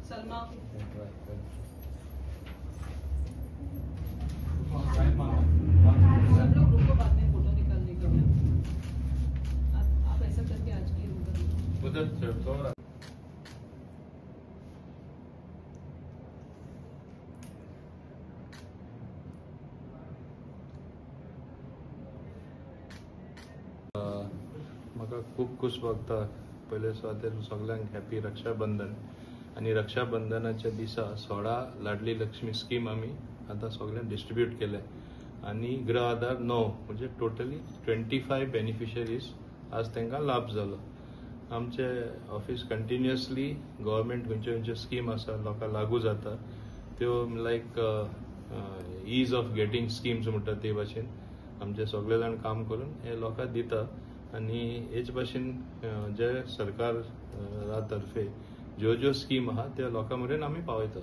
सलमा सब लोग रुको, बाद में फोटो निकालने के लिए आप ऐसा करके आज की उधर म्हाका खूब खुश भोगता पयले सुवातेर सगळ्यांक हॅपी रक्षाबंधन आणि रक्षाबंधनाच्या दिसा 16 लाडली लक्ष्मी स्कीम आमी आता सगळ्यांक डिस्ट्रीब्यूट केले आणि गृह आधार 9 म्हणजे टोटली 25 बेनिफिशरीज आज तांकां लाभ जालो. आमचे ऑफिस कंटिन्युअसली गव्हर्मेंट खंयच्यो स्कीम आसा लोकांक लागू जाता त्यो लायक ईज ऑफ गेटिंग स्कीम्स म्हणटा ते भाशेन आमचे सगळे जाण काम करून हे लोकांक दिता आणि हेच भाशेन जे सरकार तर्फे ज्यो स्कीम आहा त्या लोकां मेरेन आमी पावयता.